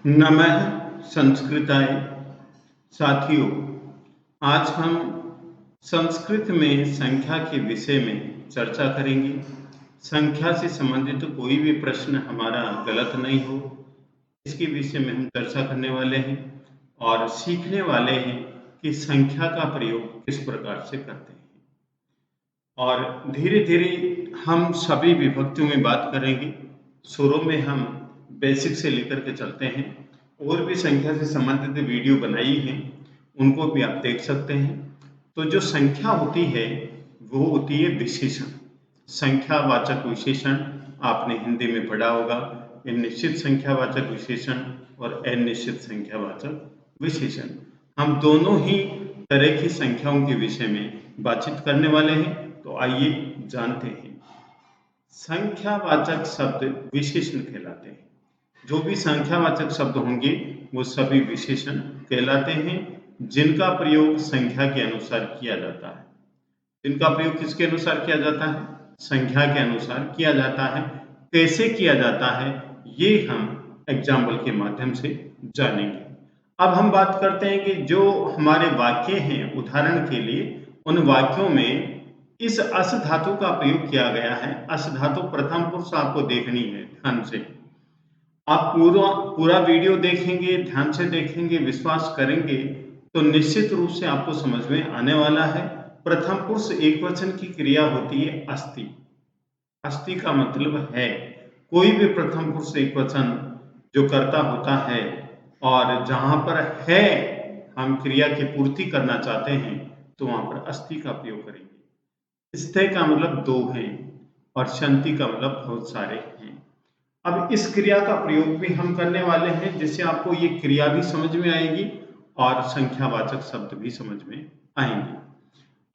नमः संस्कृताय। साथियों, आज हम संस्कृत में संख्या के विषय में चर्चा करेंगे। संख्या से संबंधित कोई भी प्रश्न हमारा गलत नहीं हो, इसके विषय में हम चर्चा करने वाले हैं और सीखने वाले हैं कि संख्या का प्रयोग किस प्रकार से करते हैं। और धीरे धीरे हम सभी विभक्तियों में बात करेंगे। शुरू में हम बेसिक से लेकर के चलते हैं। और भी संख्या से संबंधित वीडियो बनाई हैं, उनको भी आप देख सकते हैं। तो जो संख्या होती है वो होती है विशेषण। संख्यावाचक विशेषण आपने हिंदी में पढ़ा होगा, निश्चित संख्यावाचक विशेषण और अनिश्चित संख्यावाचक विशेषण। हम दोनों ही तरह की संख्याओं के विषय में बातचीत करने वाले हैं। तो आइए जानते हैं। संख्यावाचक शब्द विशेषण कहलाते हैं। जो भी संख्यावाचक शब्द होंगे वो सभी विशेषण कहलाते हैं, जिनका प्रयोग संख्या के अनुसार किया जाता है। जिनका प्रयोग किसके अनुसार किया जाता है? संख्या के अनुसार किया जाता है। कैसे किया जाता है ये हम एग्जाम्पल के माध्यम से जानेंगे। अब हम बात करते हैं कि जो हमारे वाक्य हैं, उदाहरण के लिए उन वाक्यों में इस अस धातु का प्रयोग किया गया है। अस धातु प्रथम पुरुष आपको देखनी है ध्यान से। आप पूरा वीडियो देखेंगे, ध्यान से देखेंगे, विश्वास करेंगे तो निश्चित रूप से आपको समझ में आने वाला है। प्रथम पुरुष एकवचन की क्रिया होती है अस्ति। अस्ति का मतलब है। कोई भी प्रथम पुरुष एकवचन जो कर्ता होता है और जहां पर है हम क्रिया की पूर्ति करना चाहते हैं तो वहां पर अस्ति का प्रयोग करेंगे। स्थे का मतलब दो हैं और शंति का मतलब बहुत सारे हैं। अब इस क्रिया का प्रयोग भी हम करने वाले हैं, जिससे आपको ये क्रिया भी समझ में आएगी और संख्यावाचक शब्द भी समझ में आएंगे।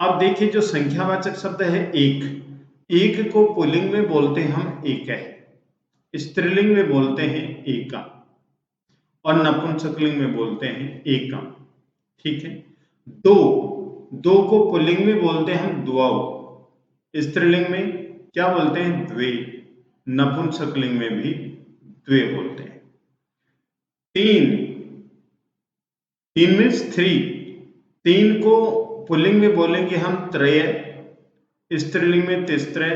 अब देखिए, जो संख्यावाचक शब्द है एक को पुल्लिंग में बोलते हैं हम एक है, स्त्रीलिंग में बोलते हैं एका और नपुंसकलिंग में बोलते हैं एकम। ठीक है। दो को पुल्लिंग में बोलते हैं हम द्वौ, स्त्रीलिंग में क्या बोलते हैं? द्वे, नपुंसकलिंग में भी द्वे बोलते हैं। तीन मीन्स थ्री। तीन को पुल्लिंग में बोलेंगे हम त्रय, स्त्रीलिंग में तिस्त्रय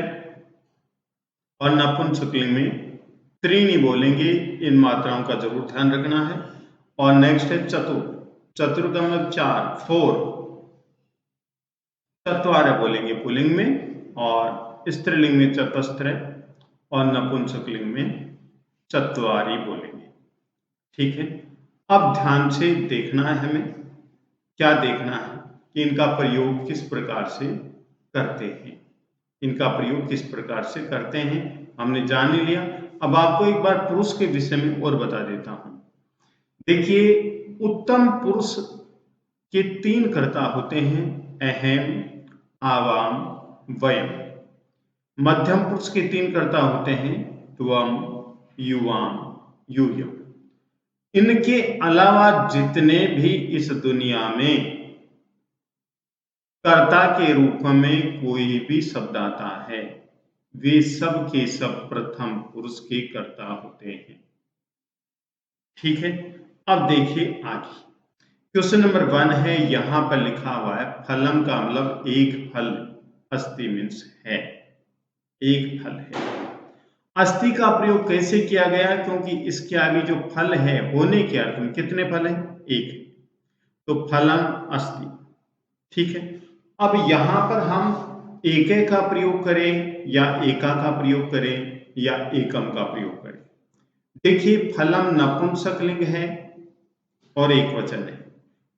और नपुंसकलिंग में त्रीणी बोलेंगे। इन मात्राओं का जरूर ध्यान रखना है। और नेक्स्ट है चतुर का मतलब चार, फोर। चत्वार बोलेंगे पुल्लिंग में और स्त्रीलिंग में चतस्त्रय और नपुंसकलिंग में चत्वारी बोलेंगे। ठीक है। अब ध्यान से देखना है, हमें क्या देखना है कि इनका प्रयोग किस प्रकार से करते हैं। इनका प्रयोग किस प्रकार से करते हैं हमने जान लिया। अब आपको एक बार पुरुष के विषय में और बता देता हूं। देखिए, उत्तम पुरुष के तीन कर्ता होते हैं, अहम, आवाम, वयम। मध्यम पुरुष के तीन कर्ता होते हैं, त्वम, युवाम, यूयम। इनके अलावा जितने भी इस दुनिया में कर्ता के रूप में कोई भी शब्द आता है वे सब के सब प्रथम पुरुष के कर्ता होते हैं। ठीक है। अब देखिए आगे, क्वेश्चन नंबर 1 है। यहां पर लिखा हुआ है फलम का मतलब एक फल, अस्ति मीन्स है, एक फल है। अस्ति का प्रयोग कैसे किया गया? क्योंकि इसके आगे जो फल है होने के अर्थ में कितने फल है? एक, तो फलम अस्ति। ठीक है। अब यहां पर हम एके का प्रयोग करें या एका का प्रयोग करें या एकम का प्रयोग करें। देखिए, फलम नपुंसकलिंग है और एक वचन है,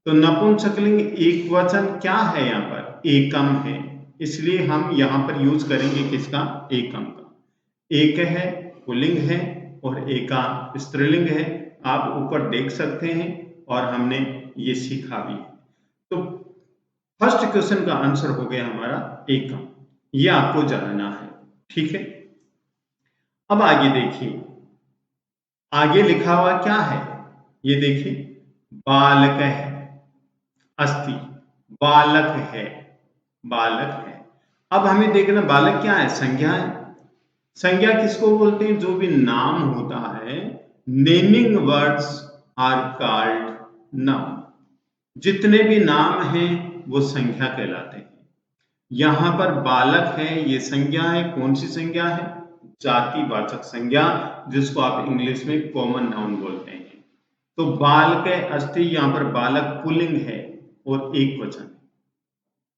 तो नपुंसकलिंग एक वचन क्या है? यहां पर एकम है, इसलिए हम यहां पर यूज करेंगे किसका? एकम का। एक है पुल्लिंग है और एका स्त्रीलिंग है। आप ऊपर देख सकते हैं और हमने ये सीखा भी। तो फर्स्ट क्वेश्चन का आंसर हो गया हमारा एकम, ये आपको जानना है। ठीक है। अब आगे देखिए, आगे लिखा हुआ क्या है ये देखिए, बालक है, अस्ति, बालक है, बालक है। अब हमें देखना बालक क्या है? संज्ञा है। संज्ञा किसको बोलते हैं? जो भी नाम होता है naming words are called noun. जितने भी नाम हैं वो संख्या कहलाते हैं। यहां पर बालक है, ये संज्ञा है। कौन सी संज्ञा है? जातिवाचक संज्ञा, जिसको आप इंग्लिश में कॉमन नाउन बोलते हैं। तो बालक अस्ति, यहां पर बालक पुल्लिंग है और एक वचन है।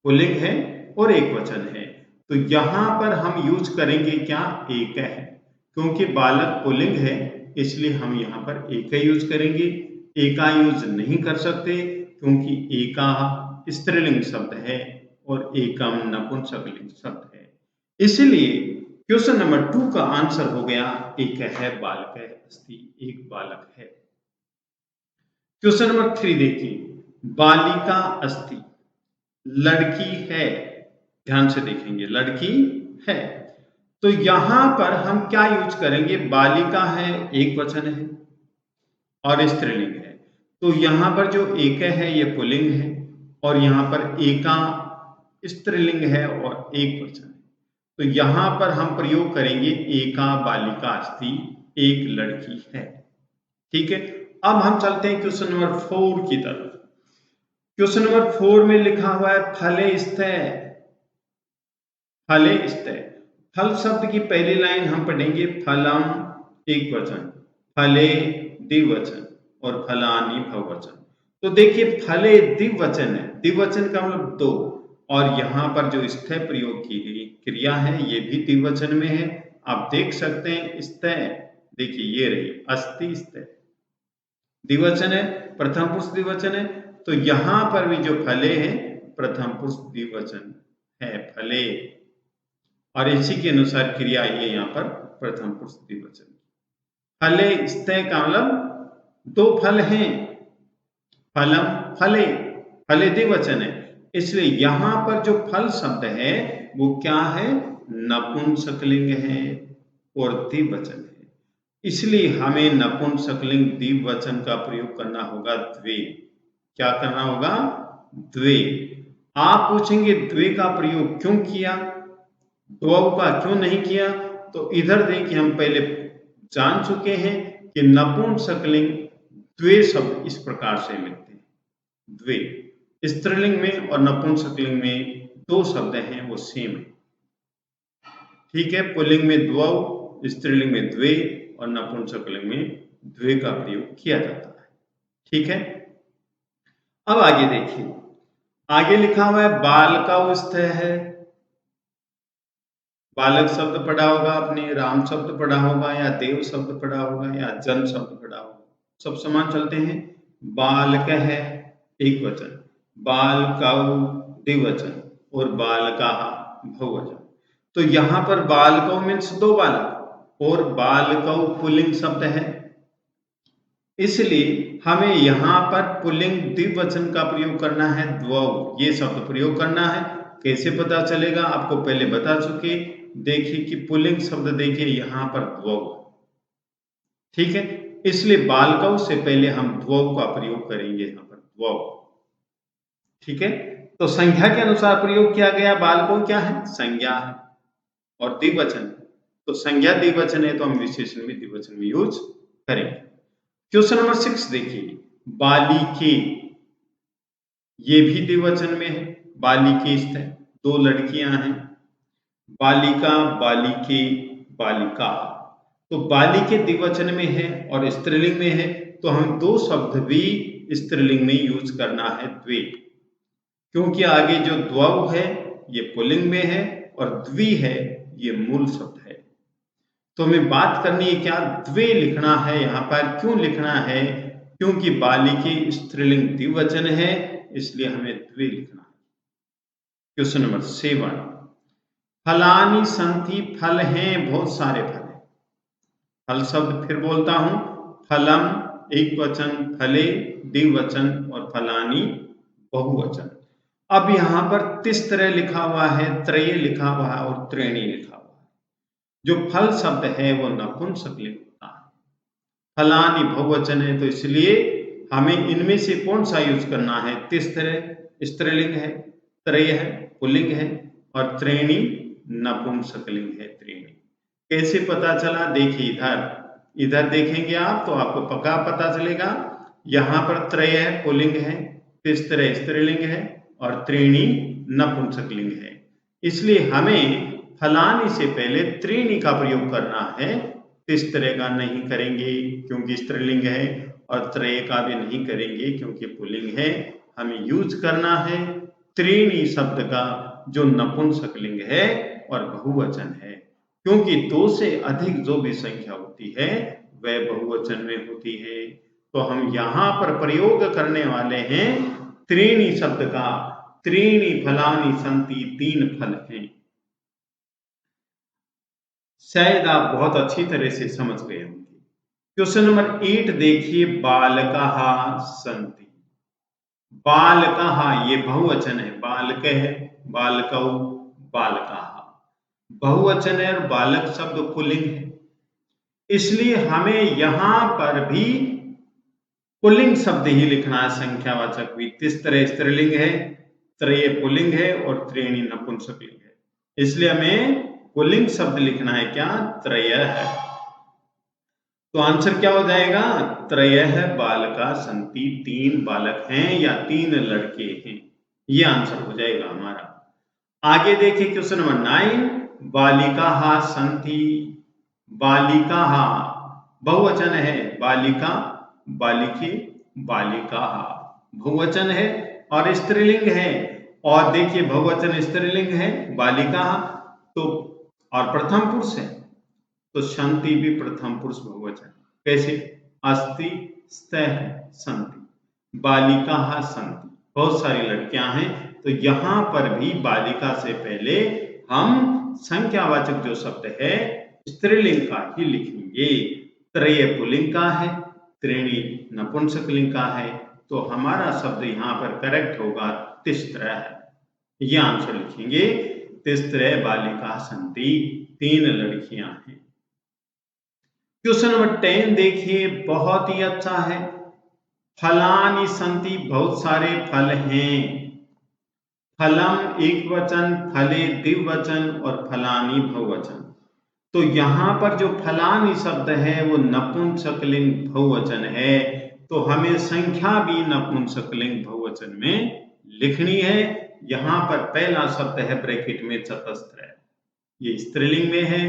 पुल्लिंग है और एक वचन है, तो यहां पर हम यूज करेंगे क्या? एक है। क्योंकि बालक पुल्लिंग है इसलिए हम यहां पर एक यूज करेंगे। एका यूज नहीं कर सकते क्योंकि एका स्त्रीलिंग शब्द है और एकम नपुंसकलिंग शब्द है। इसलिए क्वेश्चन नंबर 2 का आंसर हो गया एक है, बालक है अस्ति, एक बालक है। क्वेश्चन नंबर 3 देखिए, बालिका अस्ति, लड़की है। ध्यान से देखेंगे, लड़की है। तो यहां पर हम क्या यूज करेंगे? बालिका है, एक वचन है और स्त्रीलिंग है, तो यहां पर जो एक है ये पुल्लिंग है और यहां पर एका स्त्रीलिंग है और एक वचन है। तो यहां पर हम प्रयोग करेंगे एका बालिका अस्ति, एक लड़की है। ठीक है, अब हम चलते हैं क्वेश्चन नंबर 4 की तरफ। क्वेश्चन नंबर 4 में लिखा हुआ है फले स्थे। फले स्थे, फल शब्द की पहली लाइन हम पढ़ेंगे फलम एक वचन, फले द्विवचन और फलानी बहुवचन। तो देखिए फले द्विवचन है, द्विवचन का मतलब दो, और यहां पर जो स्थे प्रयोग की गई क्रिया है ये भी द्विवचन में है। आप देख सकते हैं स्थे, देखिए ये रही अस्ति स्थे, द्विवचन है, प्रथम पुरुष द्विवचन है। तो यहां पर भी जो फले हैं प्रथम पुरुष द्विवचन है, फले, और इसी के अनुसार क्रिया ये यहाँ पर प्रथम पुरुष द्विवचन। फले स्थे का मतलब दो फल हैं, फलम फले, फले द्विवचन है, इसलिए यहां पर जो फल शब्द है वो क्या है? नपुंसकलिंग है और द्विवचन है। इसलिए हमें नपुंसकलिंग द्विवचन का प्रयोग करना होगा द्वे। क्या करना होगा? द्वे। आप पूछेंगे द्वे का प्रयोग क्यों किया, द्वौ का क्यों नहीं किया? तो इधर देखिए हम पहले जान चुके हैं कि नपुंसकलिंग द्वे शब्द इस प्रकार से लिखते हैं, द्वे। स्त्रीलिंग में और नपुंसकलिंग में दो शब्द हैं वो सेम है। ठीक है, पुल्लिंग में द्वौ, स्त्रीलिंग में द्वे और नपुंसकलिंग में द्वे का प्रयोग किया जाता है। ठीक है, अब आगे देखिए, आगे लिखा हुआ है बालका स्थे है। बालक शब्द पढ़ा होगा आपने, राम शब्द पढ़ा होगा या देव शब्द पढ़ा होगा या जन शब्द पढ़ा होगा, सब समान चलते हैं। बालक है एक वचन, बालकौ द्विवचन और बालका बहुवचन। तो यहां पर बालकौ मीन्स दो बालक और बालकौ पुल्लिंग शब्द है, इसलिए हमें यहां पर पुल्लिंग द्विवचन का प्रयोग करना है, द्वौ ये शब्द प्रयोग करना है। कैसे पता चलेगा? आपको पहले बता चुके, देखिए कि पुल्लिंग शब्द देखिए यहां पर द्वौ, ठीक है, इसलिए बालकौ से पहले हम द्वौ का प्रयोग करेंगे यहां पर द्वौ। ठीक है, तो संख्या के अनुसार प्रयोग किया गया, बालकौ क्या है? संज्ञा है और द्विवचन, तो संज्ञा द्विवचन है तो हम विशेषण भी द्विवचन में यूज करेंगे। क्वेश्चन नंबर 6 देखिए, बालिके, ये भी द्विवचन में है, बालिके स्थे, दो लड़कियां हैं, बालिका बालिके बालिका। तो बालिके द्विवचन में है और स्त्रीलिंग में है, तो हमें दो शब्द भी स्त्रीलिंग में यूज करना है, द्वे, क्योंकि आगे जो द्वौ है ये पुल्लिंग में है और द्वि है ये मूल शब्द है। तो हमें बात करनी है क्या? द्वे लिखना है यहां पर। क्यों लिखना है? क्योंकि बालिके स्त्रीलिंग द्विवचन है, इसलिए हमें द्वे लिखना है। क्वेश्चन नंबर 7, फलानी संति, फल हैं, बहुत सारे फल हैं। फल शब्द फिर बोलता हूं, फलम एक वचन, फले द्विवचन और फलानी बहुवचन। अब यहां पर तिस तरह लिखा हुआ है, त्रय लिखा हुआ है और त्रीणि लिखा हुआ है। जो फल शब्द है वो नपुंसकलिंग होता है, फलानी बहुवचन है, तो इसलिए हमें इनमें से कौन सा यूज करना है? तिस तरह स्त्रीलिंग है, त्रय है पुल्लिंग है और त्रीणि नपुंसकलिंग है, त्रीणि। कैसे पता चला? देखिए इधर इधर देखेंगे आप तो आपको पक्का पता चलेगा, यहाँ पर त्रय पुल्लिंग है, तिस्त्र स्त्रीलिंग है और त्रीणी नपुंसकलिंग है। इसलिए हमें फलानी से पहले त्रीणी का प्रयोग करना है, तिस्त्र का नहीं करेंगे क्योंकि स्त्रीलिंग है, और त्रय का भी नहीं करेंगे क्योंकि पुल्लिंग है। हमें यूज करना है त्रीणी शब्द का जो नपुंसकलिंग है और बहुवचन है, क्योंकि 2 से अधिक जो भी संख्या होती है वह बहुवचन में होती है। तो हम यहाँ पर प्रयोग करने वाले हैं त्रीणी शब्द का। त्रीणी फलानि सन्ति, 3 फल हैं। शायद आप बहुत अच्छी तरह से समझ गए होंगे। क्वेश्चन नंबर 8 देखिए, बालकाः सन्ति। बालकाः ये बहुवचन है, बालक है, बालकौ, बालकाः बहुवचन है और बालक शब्द पुल्लिंग है। इसलिए हमें यहां पर भी पुल्लिंग शब्द ही लिखना है, संख्यावाचक भी। तिस्त्र स्त्रीलिंग है, त्रय पुल्लिंग है और त्रीणी नपुंसकलिंग है। इसलिए हमें पुल्लिंग शब्द लिखना है क्या? त्रय है। तो आंसर क्या हो जाएगा? त्रय बालका सन्ति, 3 बालक हैं या 3 लड़के हैं, ये आंसर हो जाएगा हमारा। आगे देखिए क्वेश्चन नंबर 9, बालिकाः सन्ति। बालिकाः बहुवचन है, बालिका, बालिके, बालिकाः बहुवचन है और स्त्रीलिंग है। और देखिए बहुवचन स्त्रीलिंग है बालिकाः तो, और प्रथम पुरुष है तो सन्ति भी प्रथम पुरुष बहुवचन। कैसे? अस्ति, स्तः, सन्ति, बालिकाः सन्ति, बहुत सारी लड़कियां हैं। तो यहां पर भी बालिका से पहले हम संख्यावाचक जो शब्द है स्त्रीलिंग का ही लिखेंगे। त्रय पुल्लिंग का है, त्रीणी नपुंसकलिंग का है, तो हमारा शब्द यहाँ पर करेक्ट होगा तिस्त्र है, ये आंसर लिखेंगे। तिस्त्र बालिका सन्ति, 3 लड़कियां हैं। क्वेश्चन नंबर 10 देखिए, बहुत ही अच्छा है। फलानि सन्ति, बहुत सारे फल हैं। फलम एकवचन, फले द्विवचन और फलानि बहुवचन। तो यहां पर जो फलानि शब्द है वो नपुंसकलिंग बहुवचन है, तो हमें संख्या भी नपुंसकलिंग बहुवचन में लिखनी है। यहां पर पहला शब्द है ब्रैकेट में चतस्त्र, ये स्त्रीलिंग में है,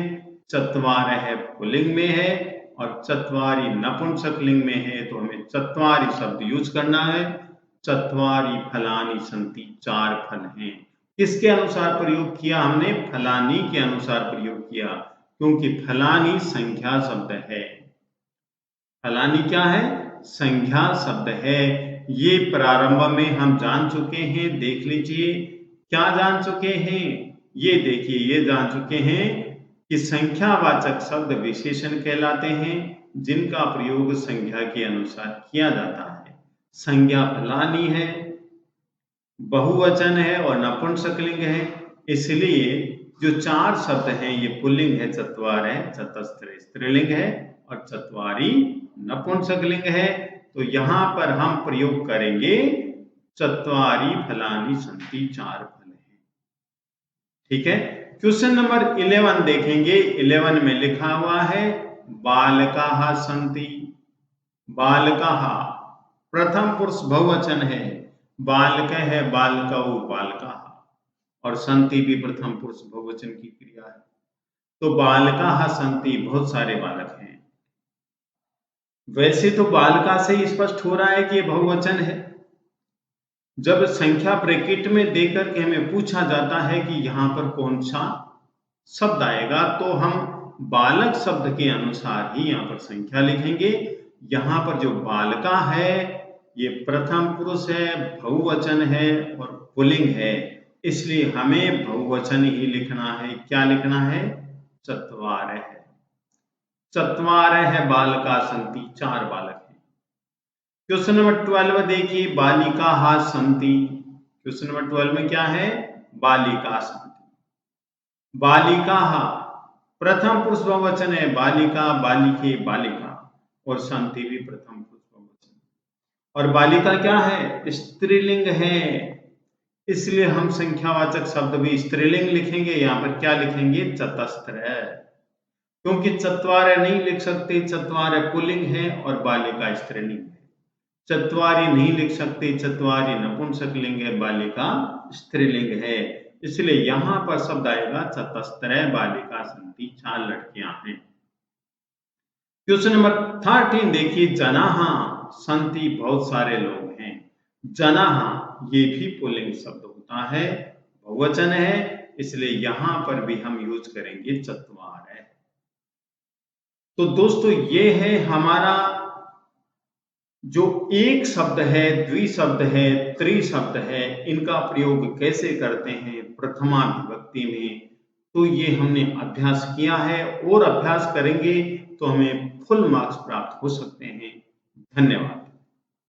चत्वारः पुल्लिंग में है और चत्वारि नपुंसकलिंग में है। तो हमें चत्वारि शब्द यूज करना है। चत्वारि फलानि सन्ति, 4 फल हैं। किसके अनुसार प्रयोग किया हमने? फलानी के अनुसार प्रयोग किया, क्योंकि फलानी संख्या शब्द है। फलानी क्या है? संख्या शब्द है। ये प्रारंभ में हम जान चुके हैं, देख लीजिए क्या जान चुके हैं। ये देखिए, ये जान चुके हैं कि संख्यावाचक शब्द विशेषण कहलाते हैं जिनका प्रयोग संख्या के अनुसार किया जाता है। संज्ञा फलानी है, बहुवचन है और नपुंसकलिंग है। इसलिए जो 4 शब्द हैं ये पुल्लिंग है, चत्वारः, चतस्त्र स्त्रीलिंग है और चत्वारि नपुंसकलिंग है। तो यहां पर हम प्रयोग करेंगे चत्वारि फलानि सन्ति, 4 फल हैं। ठीक है। क्वेश्चन नंबर 11 देखेंगे। 11 में लिखा हुआ है बालकाः सन्ति। बालकाः प्रथम पुरुष बहुवचन है, बालक है, बालकौ, बालकाः, और सन्ति भी प्रथम पुरुष बहुवचन की क्रिया है। तो बालकाः सन्ति, बहुत सारे बालक हैं। वैसे तो बालका से ही स्पष्ट हो रहा है कि ये बहुवचन है। जब संख्या ब्रैकेट में देकर के हमें पूछा जाता है कि यहाँ पर कौन सा शब्द आएगा, तो हम बालक शब्द के अनुसार ही यहाँ पर संख्या लिखेंगे। यहाँ पर जो बालका है ये प्रथम पुरुष है, बहुवचन है और पुल्लिंग है, इसलिए हमें बहुवचन ही लिखना है। क्या लिखना है? चत्वारः। चत्वारः बालका सन्ति, 4 बालक हैं। क्वेश्चन नंबर 12 देखिए, बालिकाः सन्ति। क्वेश्चन नंबर 12 में क्या है? बालिका सन्ति। बालिकाः प्रथम पुरुष बहुवचन है, बालिका, बालिके, बालिका, और सन्ति भी प्रथम पुरुष बहुवचन। और बालिका क्या है? स्त्रीलिंग है, इसलिए हम संख्यावाचक शब्द भी स्त्रीलिंग लिखेंगे। यहाँ पर क्या लिखेंगे? चतस्त्र। क्योंकि चत्वारः नहीं लिख सकते, चत्वारः पुल्लिंग है और बालिका स्त्रीलिंग है। चत्वारि नहीं लिख सकते, चत्वारि नपुंसकलिंग है, बालिका स्त्रीलिंग है। इसलिए यहां पर शब्द आएगा चतस्त्रय बालिका सन्ति, 4 लड़कियां हैं। क्वेश्चन नंबर 13 देखिए, जनाः सन्ति, बहुत सारे लोग हैं। जनाः ये भी पुल्लिंग शब्द होता है, बहुवचन है, इसलिए यहां पर भी हम यूज करेंगे चत्वारः। तो दोस्तों ये है हमारा जो एक शब्द है, द्विशब्द है, त्रिशब्द है, इनका प्रयोग कैसे करते हैं प्रथमा विभक्ति में। तो ये हमने अभ्यास किया है और अभ्यास करेंगे तो हमें फुल मार्क्स प्राप्त हो सकते हैं। धन्यवाद।